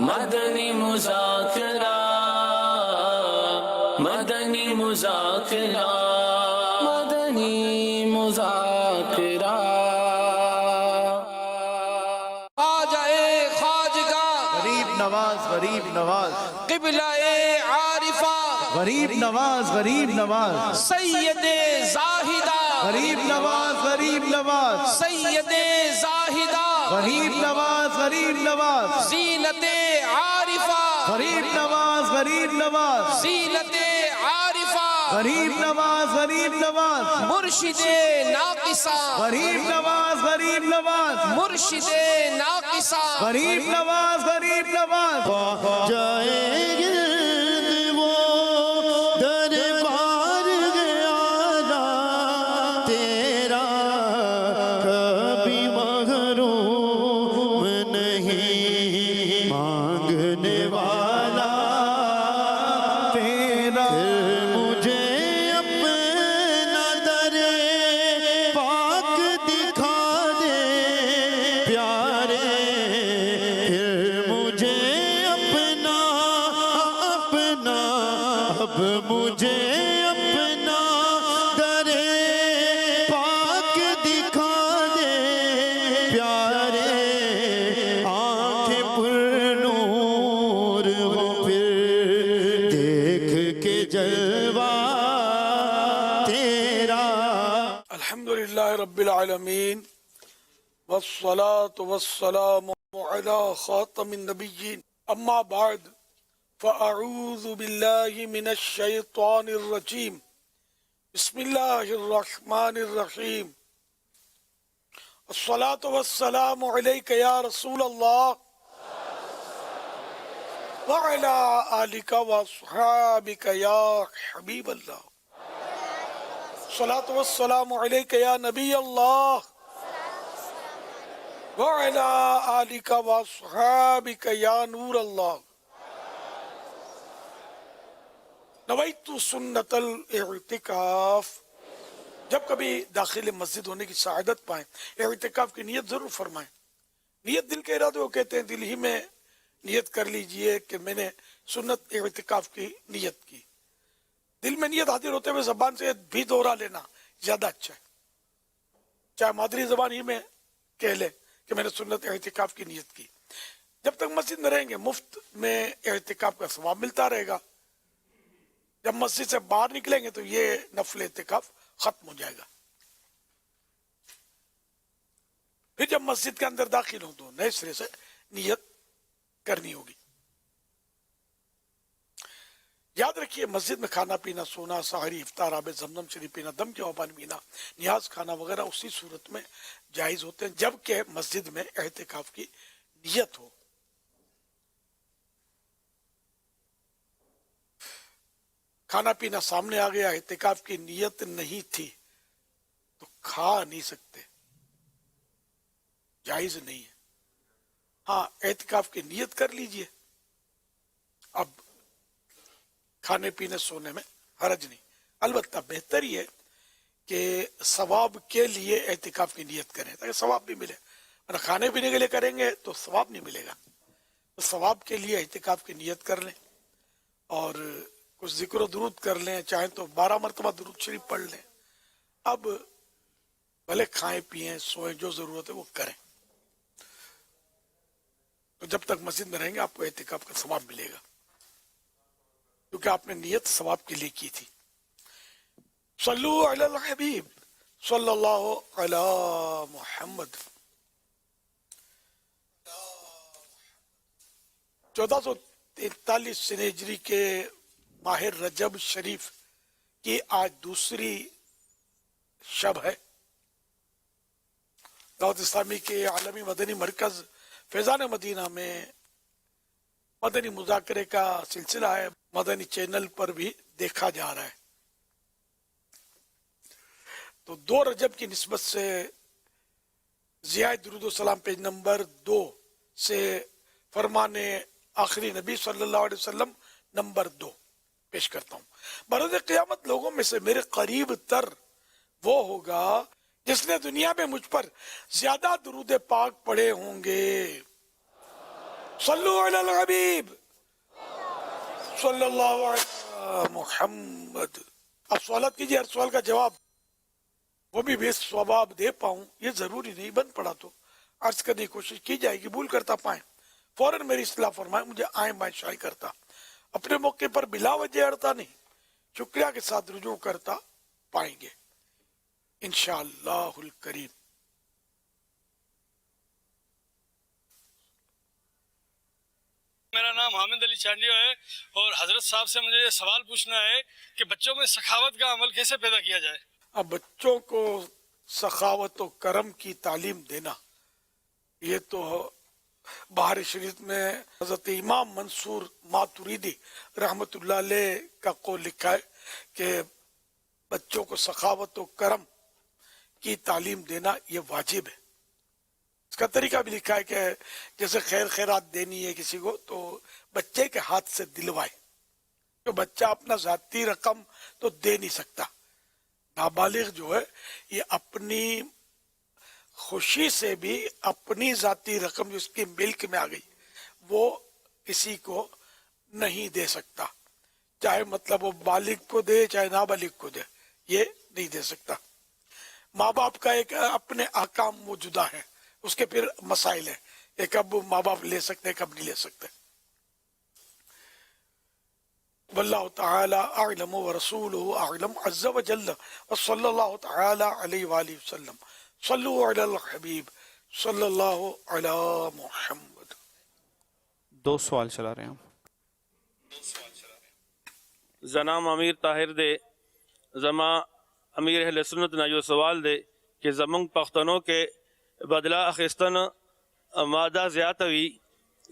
مدنی مذاکرہ، مدنی مذاکرہ، مدنی مذاکرہ۔ غریب نواز غریب نواز، قبلہ عارفہ غریب نواز غریب نواز، سید زاہدہ غریب نواز غریب نواز، سید زاہدہ غریب نواز غریب نواز، زینت عارفہ غریب نواز غریب نواز، زینت عارفہ غریب نواز غریب نواز، مرشد ناقصہ غریب نواز غریب نواز، مرشد ناقصہ غریب نواز غریب نواز۔ جائیں گرد وہ دربار گیارہ تیرا، کبھی محروم نہیں مانگنے والا تیرا۔ مجھے اپنا در پاک دکھا دے پیارے، پھر مجھے اپنا اب مجھے اپنا در پاک دکھا دے پیارے، آنکھیں پر نور ہو پھر دیکھ کے جلوہ تیرا۔ الحمدللہ رب العالمین، والصلاة والسلام على خاتم النبیین، اما بعد فاعوذ باللہ من الشیطان الرجیم، بسم اللہ الرحمن الرحیم۔ الصلاة والسلام علیک یا رسول اللہ وعلی آلک واصحابک یا حبیب اللہ۔ الصلاة والسلام علیک یا نبی اللہ وعلی آلک واصحابک یا نور اللہ۔ نویت سنت الاعتکاف۔ جب کبھی داخل مسجد ہونے کی سعادت پائیں، اعتکاف کی نیت ضرور فرمائیں۔ نیت دل کے ارادے کو کہتے ہیں، دل ہی میں نیت کر لیجئے کہ میں نے سنت اعتکاف کی نیت کی۔ دل میں نیت حاضر ہوتے ہوئے زبان سے بھی دہرا لینا زیادہ اچھا ہے، چاہے مادری زبان ہی میں کہہ لے کہ میں نے سنت اعتکاف کی نیت کی۔ جب تک مسجد میں رہیں گے مفت میں اعتکاف کا ثواب ملتا رہے گا۔ جب مسجد سے باہر نکلیں گے تو یہ نفل اعتکاف ختم ہو جائے گا۔ پھر جب مسجد کے اندر داخل ہوں تو نئے سرے سے نیت کرنی ہوگی۔ یاد رکھیے، مسجد میں کھانا پینا، سونا، سحری، افطار، آب زمزم شریف پینا، دم کے پانی پینا، نیاز کھانا وغیرہ اسی صورت میں جائز ہوتے ہیں جبکہ مسجد میں اعتکاف کی نیت ہو۔ کھانا پینا سامنے آ گیا، اعتکاف کی نیت نہیں تھی تو کھا نہیں سکتے، جائز نہیں ہے۔ ہاں، اعتکاف کی نیت کر لیجئے، اب کھانے پینے سونے میں حرج نہیں۔ البتہ بہتر یہ ہے کہ ثواب کے لیے اعتکاف کی نیت کریں تاکہ ثواب بھی ملے، ورنہ کھانے پینے کے لیے کریں گے تو ثواب نہیں ملے گا۔ تو ثواب کے لیے اعتکاف کی نیت کر لیں اور کچھ ذکر و درود کر لیں، چاہیں تو 12 مرتبہ درود شریف پڑھ لیں۔ اب بھلے کھائیں پیئیں سوئیں، جو ضرورت ہے وہ کریں۔ تو جب تک مسجد میں رہیں گے آپ کو اعتکاف کا ثواب ملے گا، کیونکہ آپ نے نیت ثواب کے لیے کی تھی۔ صلو علی الحبیب صلی اللہ علی محمد۔ 1443 ہجری کے ماہ رجب شریف کی آج دوسری شب ہے۔ دعوت اسلامی کے عالمی مدنی مرکز فیضان مدینہ میں مدنی مذاکرے کا سلسلہ ہے، مدنی چینل پر بھی دیکھا جا رہا ہے۔ تو 2 رجب کی نسبت سے ضیاء درود و سلام پیج نمبر 2 سے فرمان آخری نبی صلی اللہ علیہ وسلم نمبر 2 پیش کرتا ہوں۔ بروز قیامت لوگوں میں سے میرے قریب تر وہ ہوگا جس نے دنیا میں مجھ پر زیادہ درود پاک پڑھے ہوں گے۔ صلو علی الحبیب صلی اللہ علیہ محمد. اب سوالات کیجیے، ہر سوال کا جواب وہ بھی بے ثواب دے پاؤں یہ ضروری نہیں. بند پڑا تو عرض کرنے کی کوشش کی جائے گی، بھول کرتا پائیں فوراً میری اصلاح فرمائیں، مجھے آئیں بائیں شائع کرتا، اپنے موقع پر بلا وجہ اڑتا نہیں، شکریہ کے ساتھ رجوع کرتا پائیں گے انشاءاللہ الکریم. میرا نام حامد علی چانڈیو ہے اور حضرت صاحب سے مجھے یہ سوال پوچھنا ہے کہ بچوں میں سخاوت کا عمل کیسے پیدا کیا جائے؟ اب بچوں کو سخاوت و کرم کی تعلیم دینا، یہ تو بہار شریف میں حضرت امام منصور ماتوریدی رحمت اللہ علیہ کا قول لکھا ہے کہ بچوں کو سخاوت و کرم کی تعلیم دینا یہ واجب ہے. اس کا طریقہ بھی لکھا ہے کہ جیسے خیر خیرات دینی ہے کسی کو تو بچے کے ہاتھ سے دلوائے، تو بچہ اپنا ذاتی رقم تو دے نہیں سکتا. نابالغ جو ہے یہ اپنی خوشی سے بھی اپنی ذاتی رقم جو اس کی ملک میں آ گئی وہ کسی کو نہیں دے سکتا، چاہے مطلب وہ بالغ کو دے چاہے نابالغ کو دے، یہ نہیں دے سکتا. ماں باپ کا ایک اپنے احکام موجودہ ہیں، اس کے پھر مسائل ہیں کہ کب ماں باپ لے سکتے کب نہیں لے سکتے. واللہ تعالی اعلم ورسولہ اعلم عز وجل وصلی اللہ تعالی علیہ وآلہ وسلم. صلو علی الحبیب صلی اللہ علی محمد. 2 سوال چلا رہے ہیں ہم. زنام امیر طاہر دے زما امیر اہل سنت نا جو سوال دے کہ زمنگ پختنوں کے بدلہ اخستن مادہ زیادتوی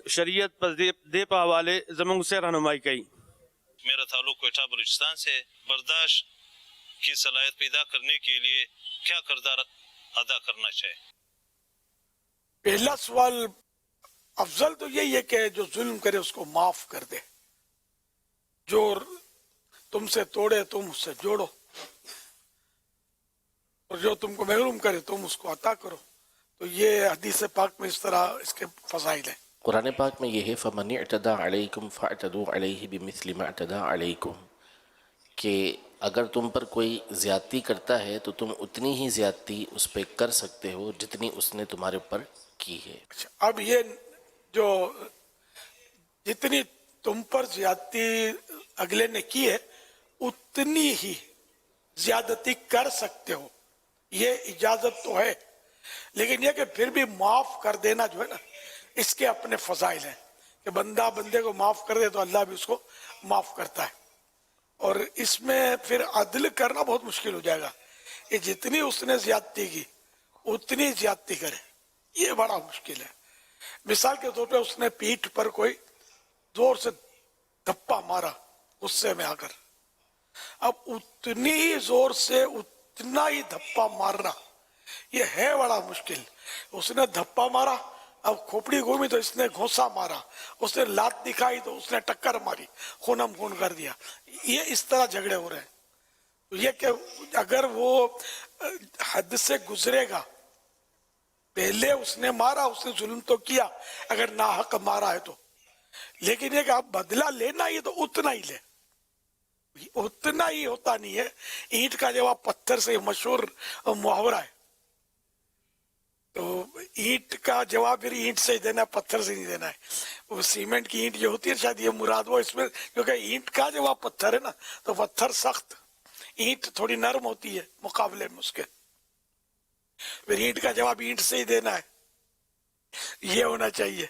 شریعت پر دے پا حوالے زمنگ سے رہنمائی کی. میرا تعلق کوئٹہ بلوچستان سے. برداشت کی صلاحیت پیدا کرنے کے لیے کیا کردار ادا کرنا چاہیے؟ پہلا سوال افضل تو یہی ہے کہ جو ظلم کرے اس کو معاف کر دے، جو تم سے توڑے تم اس سے جوڑو، اور جو تم کو محروم کرے تم اس کو عطا کرو. تو یہ حدیث پاک میں اس طرح اس کے فضائل ہیں. قرآن پاک میں یہ ہے فَمَنِ اعْتَدَى عَلَيْكُمْ فَاعْتَدُوا عَلَيْهِ بِمِثْلِ مَا اعْتَدَى عَلَيْكُمْ، کہ اگر تم پر کوئی زیادتی کرتا ہے تو تم اتنی ہی زیادتی اس پہ کر سکتے ہو جتنی اس نے تمہارے اوپر کی ہے. اچھا، اب یہ جو جتنی تم پر زیادتی اگلے نے کی ہے اتنی ہی زیادتی کر سکتے ہو، یہ اجازت تو ہے، لیکن یہ کہ پھر بھی معاف کر دینا جو ہے نا اس کے اپنے فضائل ہیں کہ بندہ بندے کو معاف کر دے تو اللہ بھی اس کو معاف کرتا ہے. اور اس میں پھر عدل کرنا بہت مشکل ہو جائے گا. یہ جتنی اس نے زیادتی کی اتنی زیادتی کرے، یہ بڑا مشکل ہے. مثال کے طور پہ اس نے پیٹھ پر کوئی زور سے دھپا مارا غصے میں آ کر، اب اتنی ہی زور سے اتنا ہی دھپا مارنا یہ ہے بڑا مشکل. اس نے دھپا مارا، اب کھوپڑی گھومی تو اس نے گھونسا مارا، اس نے لات دکھائی تو اس نے ٹکر ماری، خونم خون کر دیا. یہ اس طرح جھگڑے ہو رہے ہیں. یہ کہ اگر وہ حد سے گزرے گا، پہلے اس نے مارا، اس نے ظلم تو کیا اگر ناحق مارا ہے تو، لیکن یہ کہ آپ بدلہ لینا ہی تو اتنا ہی لے، اتنا ہی ہوتا نہیں ہے. اینٹ کا جواب پتھر سے مشہور محاورہ ہے، تو اینٹ کا جواب پھر اینٹ سے ہی دینا ہے، پتھر سے نہیں دینا ہے. وہ سیمنٹ کی اینٹ جو ہوتی ہے شاید یہ مراد وہ اس میں، کیونکہ اینٹ کا جواب پتھر ہے نا، تو پتھر سخت، اینٹ تھوڑی نرم ہوتی ہے مقابلے میں اس کے. پھر اینٹ کا جواب اینٹ سے ہی دینا ہے، یہ ہونا چاہیے.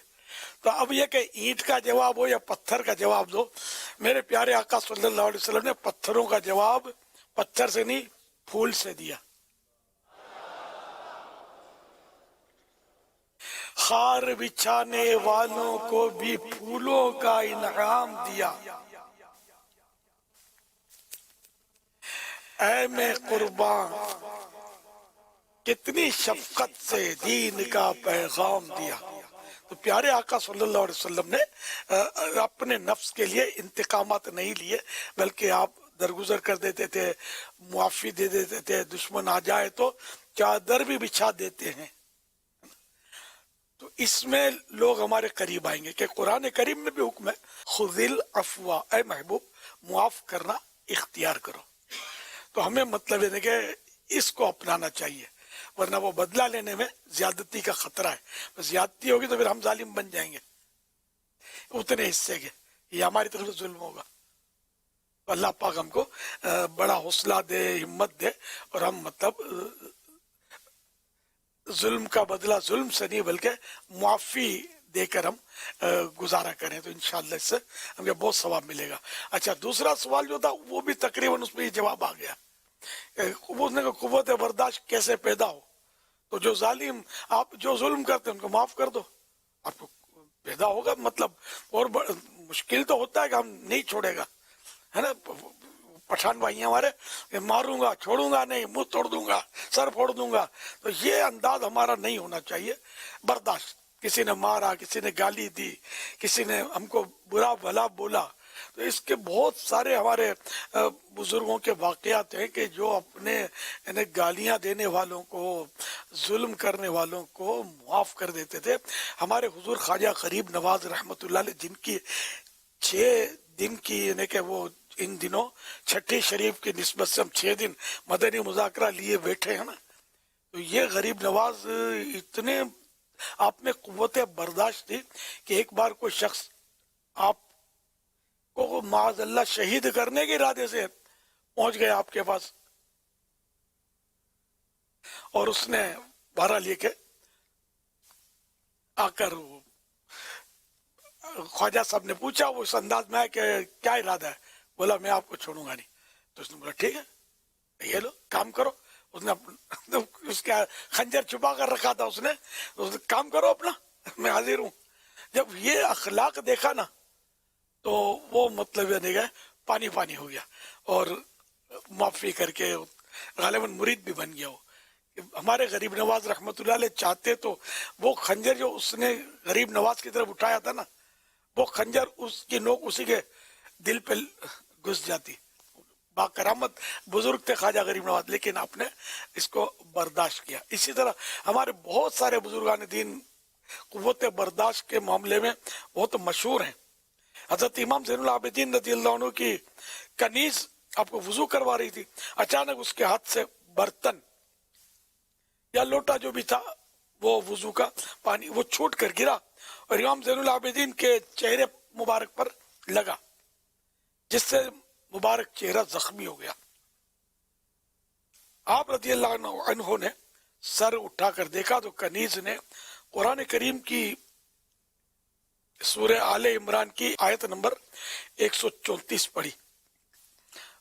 تو اب یہ کہ اینٹ کا جواب ہو یا پتھر کا جواب دو، میرے پیارے آقا صلی اللہ علیہ وسلم نے پتھروں کا جواب پتھر سے نہیں پھول سے دیا. خار بچھانے والوں کو بھی پھولوں کا انعام دیا. اے میں قربان کتنی شفقت سے دین کا پیغام دیا. تو پیارے آقا صلی اللہ علیہ وسلم نے اپنے نفس کے لیے انتقامات نہیں لیے، بلکہ آپ درگزر کر دیتے تھے، معافی دے دیتے تھے، دشمن آ جائے تو چادر بھی بچھا دیتے ہیں. تو اس میں لوگ ہمارے قریب آئیں گے کہ قرآن کریم میں بھی حکم ہے خذ العفو، اے محبوب معاف کرنا اختیار کرو. تو ہمیں مطلب ہے کہ اس کو اپنانا چاہیے، ورنہ وہ بدلہ لینے میں زیادتی کا خطرہ ہے. بس زیادتی ہوگی تو پھر ہم ظالم بن جائیں گے اتنے حصے کے، یہ ہماری طرف سے ظلم ہوگا. اللہ پاک ہم کو بڑا حوصلہ دے، ہمت دے، اور ہم مطلب ظلم کا بدلہ ظلم سے نہیں بلکہ معافی دے کر ہم گزارا کریں، تو انشاءاللہ اس سے ہمیں بہت ثواب ملے گا. اچھا، دوسرا سوال جو تھا وہ بھی تقریباً اس میں یہ جواب آ گیا. اس نے کہا قوت برداشت کیسے پیدا ہو؟ تو جو ظالم، آپ جو ظلم کرتے ہیں ان کو معاف کر دو، آپ کو پیدا ہوگا. مطلب اور مشکل تو ہوتا ہے کہ ہم نہیں چھوڑے گا، ہے نا. پٹھان بھائی ہمارے، ماروں گا چھوڑوں گا نہیں، منہ توڑ دوں گا، سر پھوڑ دوں گا. تو یہ انداز ہمارا نہیں ہونا چاہیے. برداشت، کسی نے مارا، کسی نے گالی دی، کسی نے ہم کو برا بھلا بولا، تو اس کے بہت سارے ہمارے بزرگوں کے واقعات ہیں کہ جو اپنے یعنی گالیاں دینے والوں کو، ظلم کرنے والوں کو معاف کر دیتے تھے. ہمارے حضور خواجہ غریب نواز رحمۃ اللہ علیہ، جن کی 6 دن کی یعنی کہ وہ ان دنوں چھٹی شریف کی نسبت سے ہم 6 دن مدنی مذاکرہ لیے بیٹھے ہیں نا، تو یہ غریب نواز اتنے آپ میں قوت برداشت تھی کہ ایک بار کوئی شخص آپ کو معاذ اللہ شہید کرنے کے ارادے سے پہنچ گیا آپ کے پاس، اور اس نے بارہ لے کے آ کر خواجہ صاحب نے پوچھا وہ اس انداز میں ہے کہ کیا ارادہ ہے؟ بولا میں آپ کو چھوڑوں گا نہیں. تو اس نے بولا ٹھیک ہے، یہ لو کام کرو. اس نے اس کا خنجر چھپا کر رکھا تھا، اس نے کام کرو اپنا، میں حاضر ہوں. جب یہ اخلاق دیکھا نا تو وہ مطلب یہ نہیں گئے، پانی پانی ہو گیا، اور معافی کر کے غالباً مرید بھی بن گیا. وہ ہمارے غریب نواز رحمت اللہ علیہ چاہتے تو وہ خنجر جو اس نے غریب نواز کی طرف اٹھایا تھا نا، وہ خنجر اس کی نوک اسی کے دل پہ گھس جاتی. با کرامت بزرگ تھے خواجہ غریب نواز، لیکن آپ نے اس کو برداشت کیا. اسی طرح ہمارے بہت سارے بزرگان دین قوت برداشت کے معاملے میں بہت مشہور ہیں. حضرت امام زین العابدین رضی اللہ عنہ کی کنیز آپ کو وضو کروا رہی تھی، اچانک اس کے ہاتھ سے برتن یا لوٹا جو بھی تھا وہ وضو کا پانی وہ چھوٹ کر گرا اور امام زین العابدین کے چہرے مبارک پر لگا، جس سے مبارک چہرہ زخمی ہو گیا. آپ رضی اللہ عنہ نے سر اٹھا کر دیکھا تو کنیز نے قرآن کریم کی سورہ آل عمران کی آیت نمبر 134 پڑھی،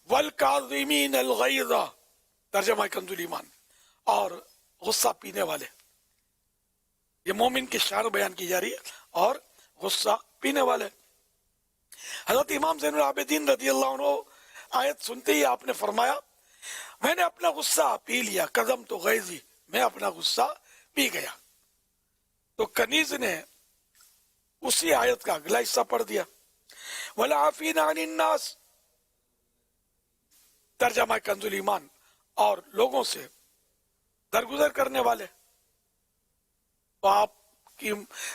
وَالْكَاظِمِينَ الْغَيْظَ، ترجمہ کنز الایمان، اور غصہ پینے والے. یہ مومن کی شان بیان کی جا رہی ہے، اور غصہ پینے والے. حضرت امام زین العابدین رضی اللہ عنہ آیت سنتے ہی آپ نے فرمایا میں نے اپنا غصہ پی لیا، قدم تو غیظی، میں اپنا غصہ پی گیا. تو کنیز نے اسی آیت کا اگلا حصہ پڑھ دیا، وَالْعَافِينَ عَنِ النَّاسِ، ترجمہ کنز الایمان، اور لوگوں سے درگزر کرنے والے. تو آپ کی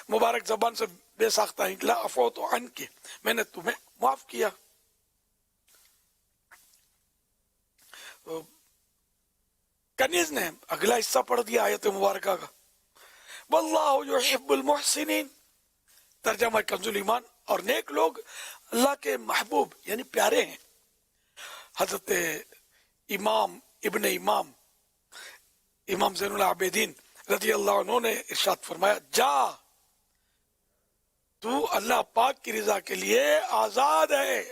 مبارک زبان سے بے ساختہ نکلا، عفوت عنک، میں نے تمہیں معاف کیا. کنیز نے اگلا حصہ پڑھ دیا آیت مبارکہ کا، واللہ یحب المحسنین، ترجمہ کنز الایمان، اور نیک لوگ اللہ کے محبوب یعنی پیارے ہیں. حضرت امام ابن امام امام زین العابدین رضی اللہ عنہ نے ارشاد فرمایا جا تو اللہ پاک کی رضا کے لیے آزاد ہے.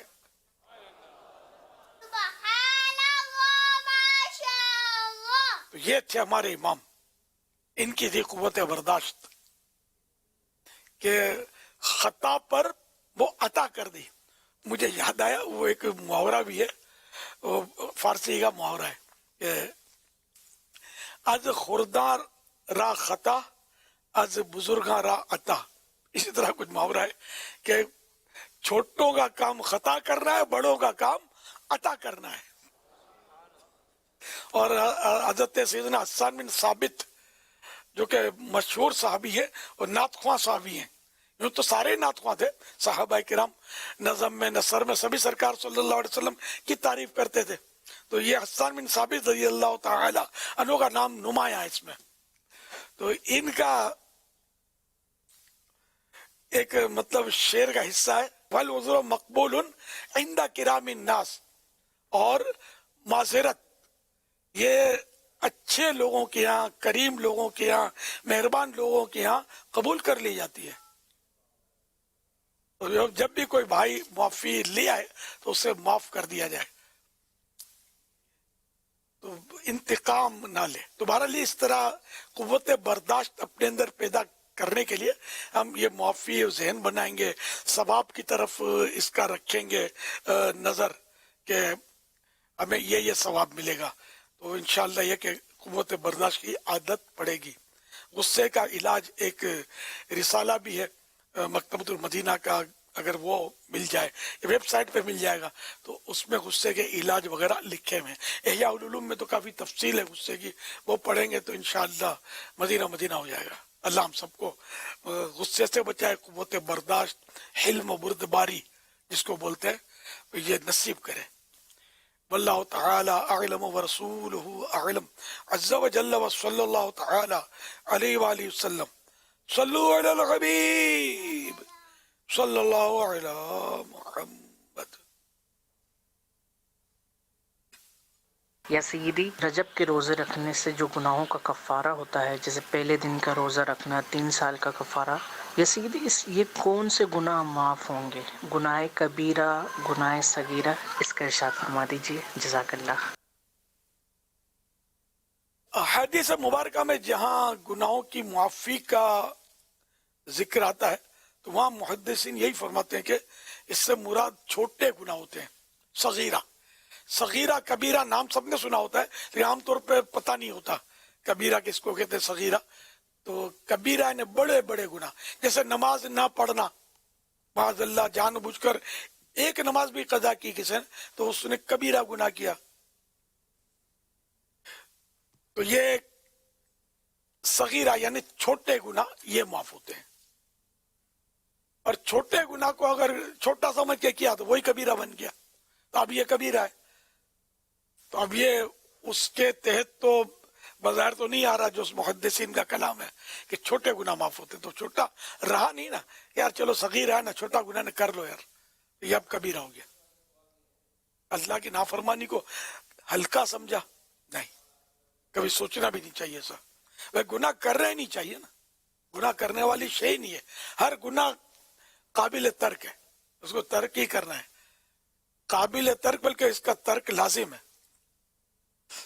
تو یہ تھے ہمارے امام، ان کی تھی قوت برداشت کہ خطا پر وہ عطا کر دی. مجھے یاد آیا وہ ایک محاورہ بھی ہے، وہ فارسی کا محاورہ ہے کہ از خوردار را خطا از بزرگاں را عطا. اسی طرح کچھ محاورہ ہے کہ چھوٹوں کا کام خطا کرنا ہے، بڑوں کا کام عطا کرنا ہے. اور حضرت سیدنا حسان بن ثابت جو کہ مشہور صحابی ہے اور نعت خواں صحابی ہیں. یوں تو سارے نعت خواں تھے صحابہ کرام، نظم میں نثر میں سبھی سرکار صلی اللہ علیہ وسلم کی تعریف کرتے تھے. تو یہ حسان بن ثابت رضی اللہ تعالی عنہ کا نام نمایاں ہے اس میں. تو ان کا ایک مطلب شعر کا حصہ ہے والعذر مقبول عند کرام الناس، اور معذرت یہ اچھے لوگوں کے یہاں، کریم لوگوں کے یہاں، مہربان لوگوں کے یہاں قبول کر لی جاتی ہے. اور جب بھی کوئی بھائی معافی لے آئے تو اسے معاف کر دیا جائے، تو انتقام نہ لے. تو بہرحال اس طرح قوت برداشت اپنے اندر پیدا کرنے کے لیے ہم یہ معافی ذہن بنائیں گے، ثواب کی طرف اس کا رکھیں گے نظر کہ ہمیں یہ ثواب ملے گا. تو انشاءاللہ یہ کہ قوت برداشت کی عادت پڑے گی. غصے کا علاج ایک رسالہ بھی ہے مکتبۃ المدینہ کا، اگر وہ مل جائے، ویب سائٹ پہ مل جائے گا، تو اس میں غصے کے علاج وغیرہ لکھے ہوئے ہیں. احیاء العلوم میں تو کافی تفصیل ہے غصے کی، وہ پڑھیں گے تو انشاءاللہ مدینہ ہو جائے گا. اللہ ہم سب کو غصے سے بچائے، قوت برداشت، حلم و بردباری جس کو بولتے ہیں، یہ نصیب کرے. واللہ تعالی اعلم ورسولہ اعلم عز وجل وصلی اللہ تعالی علیہ وآلہ وسلم. صلو علی الحبیب صلی اللہ علی محمد. یا سیدی، رجب کے روزے رکھنے سے جو گناہوں کا کفارہ ہوتا ہے، جیسے پہلے دن کا روزہ رکھنا، 3 سال کا کفارہ، یا سیدی یہ کون سے گناہ معاف ہوں گے؟ گناہ کبیرہ، گناہ صغیرہ؟ اس کا ارشاد فرما دیجیے، جزاک اللہ. حدیث مبارکہ میں جہاں گناہوں کی معافی کا ذکر آتا ہے تو وہاں محدثین یہی فرماتے ہیں کہ اس سے مراد چھوٹے گناہ ہوتے ہیں. صغیرہ کبیرہ نام سب نے سنا ہوتا ہے، لیکن عام طور پہ پتہ نہیں ہوتا کبیرہ کس کو کہتے ہیں، صغیرہ. تو کبیرہ یعنی بڑے بڑے گناہ، جیسے نماز نہ پڑھنا، معاذ اللہ جان بوجھ کر ایک نماز بھی قضا کی کسی نے تو اس نے کبیرہ گناہ کیا. تو یہ صغیرہ یعنی چھوٹے گناہ یہ معاف ہوتے ہیں. اور چھوٹے گناہ کو اگر چھوٹا سمجھ کے کیا تو وہی کبیرہ بن گیا، تو اب یہ کبیرہ ہے. تو اب یہ اس کے تحت تو بظاہر تو نہیں آ رہا جو اس محدثین کا کلام ہے کہ چھوٹے گناہ معاف ہوتے. تو چھوٹا رہا نہیں نا یار، چلو صغیرہ ہے نا، چھوٹا گناہ نہ کر لو یار، یہ اب کبیرہ ہو گیا. اللہ کی نافرمانی کو ہلکا سمجھا نہیں، کبھی سوچنا بھی نہیں چاہیے سر. وہ گناہ کر رہے نہیں چاہیے نا، گناہ کرنے والی شے نہیں ہے. ہر گناہ قابل ترک ہے، اس کو ترک ہی کرنا ہے. قابل ترک بلکہ اس کا ترک لازم ہے.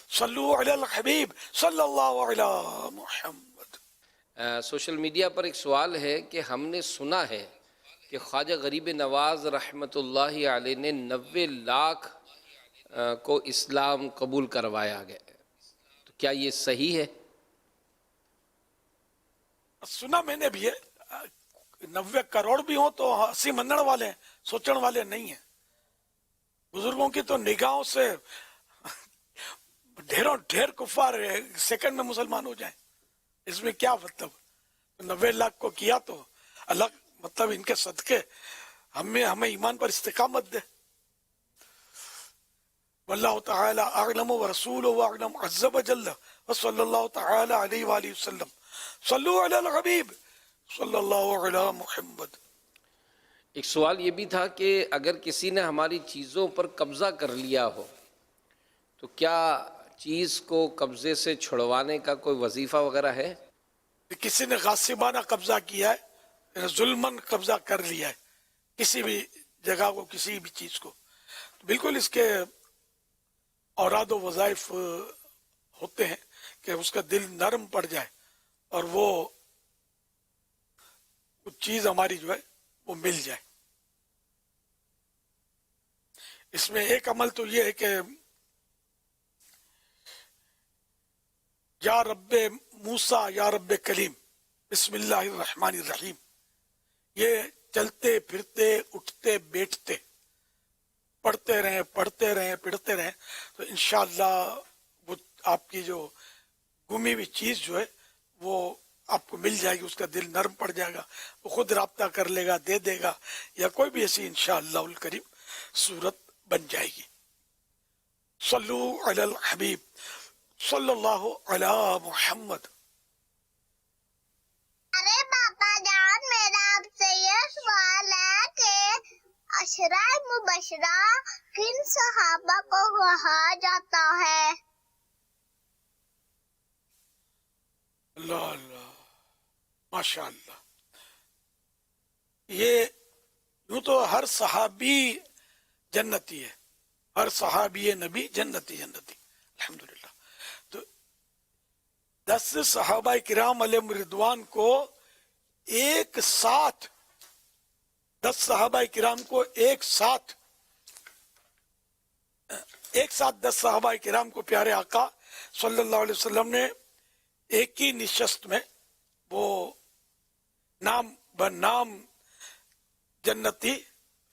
صلو علی الحبیب صلی اللہ علی محمد. سوشل میڈیا پر ایک سوال ہے کہ ہم نے سنا ہے کہ خواجہ غریب نواز رحمۃ اللہ علیہ نے 90 لاکھ کو اسلام قبول کروایا گیا، تو کیا یہ صحیح ہے؟ سنا میں نے بھی ہے. 90 کروڑ بھی ہوں تو ہنسی منن والے ہیں، سوچن والے نہیں ہیں. بزرگوں کی تو نگاہوں سے ڈھیروں ڈھیر کفار سیکنڈ میں مسلمان ہو جائیں. اس میں کیا مطلب؟ 90 لاکھ کو کیا تو اللہ مطلب ان کے صدقے ہمیں ایمان پر استقامت دے. واللہ تعالی اعلم ورسولہ اعلم عز وجل وصلی اللہ تعالی علیہ وآلہ وسلم. صلو علی الحبیب صلی اللہ علی محمد. ایک سوال یہ بھی تھا کہ اگر کسی نے ہماری چیزوں پر قبضہ کر لیا ہو تو کیا چیز کو قبضے سے چھڑوانے کا کوئی وظیفہ وغیرہ ہے؟ کسی نے غاصبانہ قبضہ کیا ہے، ظلماً قبضہ کر لیا ہے کسی بھی جگہ کو، کسی بھی چیز کو، بالکل اس کے اوراد و وظائف ہوتے ہیں کہ اس کا دل نرم پڑ جائے اور وہ چیز ہماری جو ہے وہ مل جائے. اس میں ایک عمل تو یہ ہے کہ یا رب موسیٰ یا رب کلیم بسم اللہ الرحمن الرحیم، یہ چلتے پھرتے اٹھتے بیٹھتے پڑھتے رہیں پڑھتے رہیں تو انشاءاللہ وہ آپ کی جو گمی ہوئی چیز جو ہے وہ آپ کو مل جائے گی, اس کا دل نرم پڑ جائے گا, وہ خود رابطہ کر لے گا, دے دے گا, یا کوئی بھی ایسی انشاءاللہ الکریم صورت بن جائے گی. صلو علی الحبیب صلی اللہ علی محمد. ارے پاپا جان, میرا آپ سے یہ سوال ہے کہ عشرہ مبشرہ کن صحابہ کو کہا جاتا ہے؟ اللہ اللہ, ماشاء اللہ. یہ یوں تو ہر صحابی جنتی ہے, ہر صحابی نبی جنتی الحمدللہ. تو 10 صحابہ کرام علیہ رضوان کو ایک ساتھ 10 صحابہ کرام کو ایک ساتھ 10 صحابہ کرام کو پیارے آقا صلی اللہ علیہ وسلم نے ایک ہی نشست میں وہ نام بنام جنتی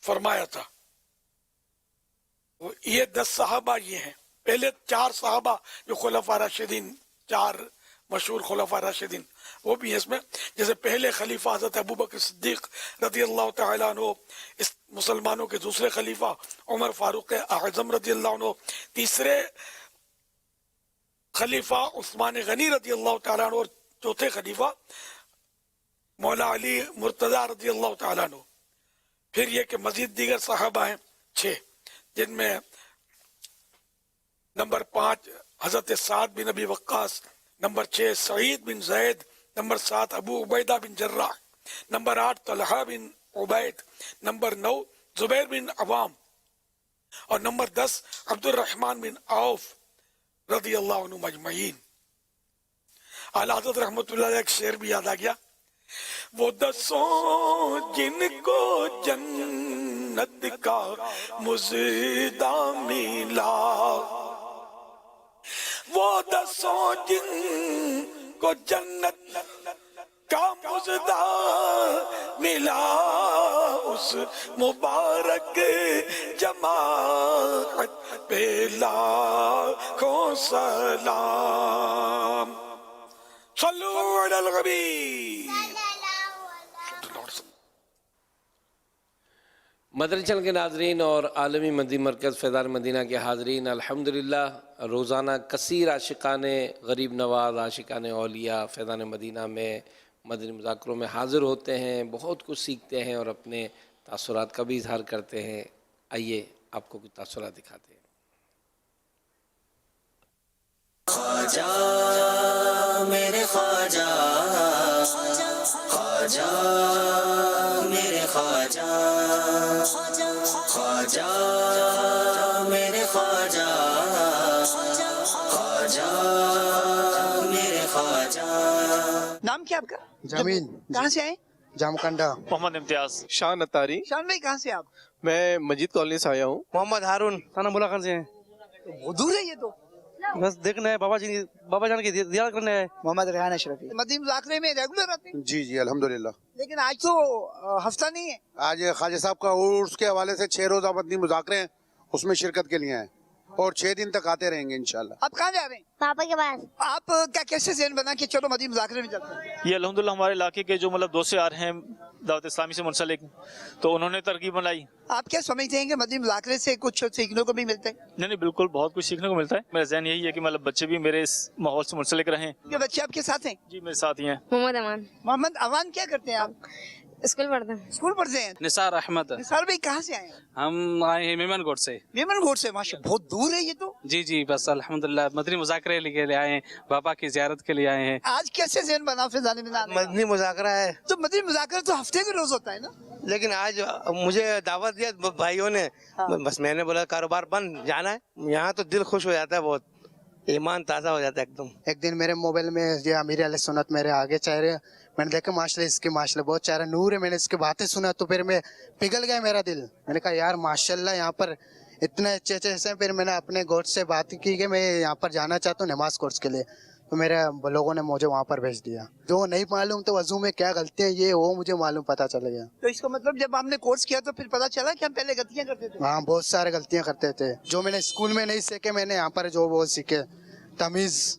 فرمایا تھا. یہ 10 صحابہ یہ ہیں. پہلے 4 صحابہ جو خلفاء راشدین, 4 مشہور خلفاء راشدین, وہ بھی ہیں اس میں. جیسے پہلے خلیفہ حضرت ابوبکر صدیق رضی اللہ تعالیٰ عنہ, اس مسلمانوں کے دوسرے خلیفہ عمر فاروق اعظم رضی اللہ عنہ, تیسرے خلیفہ عثمان غنی رضی اللہ تعالیٰ عنہ, اور چوتھے خلیفہ مولا علی مرتضی رضی اللہ تعالیٰ عنہ. پھر یہ کہ مزید دیگر صحابہ ہیں 6, جن میں نمبر 5 حضرت سعد بن ابی وقاص, نمبر 6 سعید بن زید, نمبر 7 ابو عبیدہ بن جراح, نمبر 8 طلحہ بن عبید, نمبر 9 زبیر بن عوام, اور نمبر 10 عبد الرحمن بن عوف رضی اللہ عنہ مجمعین. اعلیٰ حضرت رحمت اللہ علیہ ایک شعر بھی یاد آ گیا, وہ 10 جن کو جنت کا مزدہ ملا, وہ 10 جن کو جنت کا مزدہ ملا, اس مبارک جماعت پہ لاکھوں سلام. صلو علی الحبیب. مدنی چینل کے ناظرین اور عالمی مدنی مرکز فیضان مدینہ کے حاضرین, الحمدللہ روزانہ کثیر عاشقان غریب نواز, عاشقان اولیاء فیضان مدینہ میں مدنی مذاکروں میں حاضر ہوتے ہیں, بہت کچھ سیکھتے ہیں اور اپنے تاثرات کا بھی اظہار کرتے ہیں. آئیے آپ کو کچھ تاثرات دکھاتے ہیں. خواجہ میرے خواجہ, خواجہ میرے خواجہ, خواجہ میرے خواجہ, خواجہ میرے خواجہ. نام کیا آپ کا؟ جمیل. کہاں سے آئے؟ جامکنڈا. محمد امتیاز. شان اتاری. شان بھائی کہاں سے آپ؟ میں مجید کالونی سے آیا ہوں. محمد ہارون. ثنا ملا خان سے ہیں. بہت دور ہے یہ تو. بس دیکھنا ہے بابا جان کی زیارت کرنا ہے. محمد ریحان اشرفی. مدنی مذاکرے میں ریگولر آتے ہیں؟ جی جی الحمدللہ. لیکن آج تو ہفتہ نہیں ہے. آج خواجہ صاحب کا عرس کے حوالے سے 6 روزہ مدنی مذاکرے ہیں, اس میں شرکت کے لیے ہیں اور 6 دن تک آتے رہیں گے انشاءاللہ. آپ کہاں جا رہے ہیں؟ پاپا کے پاس. آپ کا کیسے ذہن بنا کہ چلو مدنی مذاکرے میں چلتے ہیں؟ یہ الحمدللہ ہمارے علاقے کے جو مطلب دوست یار ہیں دعوت اسلامی سے منسلک, تو انہوں نے ترغیب بنائی. آپ کیا سمجھتے ہیں کہ مدنی مذاکرے سے کچھ سیکھنے کو بھی ملتا ہے؟ نہیں بالکل بہت کچھ سیکھنے کو ملتا ہے. میرا ذہن یہی ہے کہ مطلب بچے بھی میرے اس ماحول سے منسلک رہیں. یہ بچے آپ کے ساتھ ہیں؟ جی میرے ساتھ ہی ہیں. محمد امان. محمد امان کیا کرتے ہیں آپ؟ اسکول پڑھتے ہیں. اسکول پڑھتے ہیں. نثار احمد. نثار بھائی کہاں سے آئے ہیں؟ ہم آئے ہیں میمن گوٹ سے. میمن گوٹ سے. ماشاء اللہ بہت دور ہے یہ تو. جی جی بس الحمدللہ مدنی مذاکرے کے لیے آئے ہیں, بابا کی زیارت کے لیے آئے ہیں. آج کیسے ذہن بنا فیضان مدینہ؟ مدنی مذاکرہ ہے تو مدنی مذاکرہ تو ہفتے کے روز ہوتا ہے نا, لیکن آج مجھے دعوت دیا بھائیوں نے, بس میں نے بولا کاروبار بند جانا ہے. یہاں تو دل خوش ہو جاتا ہے, بہت ایمان تازہ ہو جاتا ہے ایک دم. ایک دن میرے موبائل میں یہ امیر علیہ سنت میرے آگے چہرے, میں نے دیکھا ماشاءاللہ اس کے ماشاءاللہ بہت چہرہ نور ہے. میں نے اس کی باتیں سنا تو پھر میں پگھل گیا میرا دل. میں نے کہا یار ماشاءاللہ یہاں پر اتنے اچھے اچھے ہیں. پھر میں نے اپنے گوٹ سے بات کی کہ میں یہاں پر جانا چاہتا ہوں نماز کورس کے لیے, تو میرے لوگوں نے مجھے وہاں پر بھیج دیا. جو نہیں معلوم تو وضو میں کیا غلطی ہے یہ وہ مجھے معلوم پتہ چل گیا. تو اس کا مطلب جب ہم نے کورس کیا تو پھر پتا چلا کہ ہم پہلے غلطیاں کرتے تھے. ہاں بہت سارے غلطیاں کرتے تھے جو میں نے اسکول میں نہیں سیکھے, میں نے یہاں پر جو وہ سیکھے, تمیز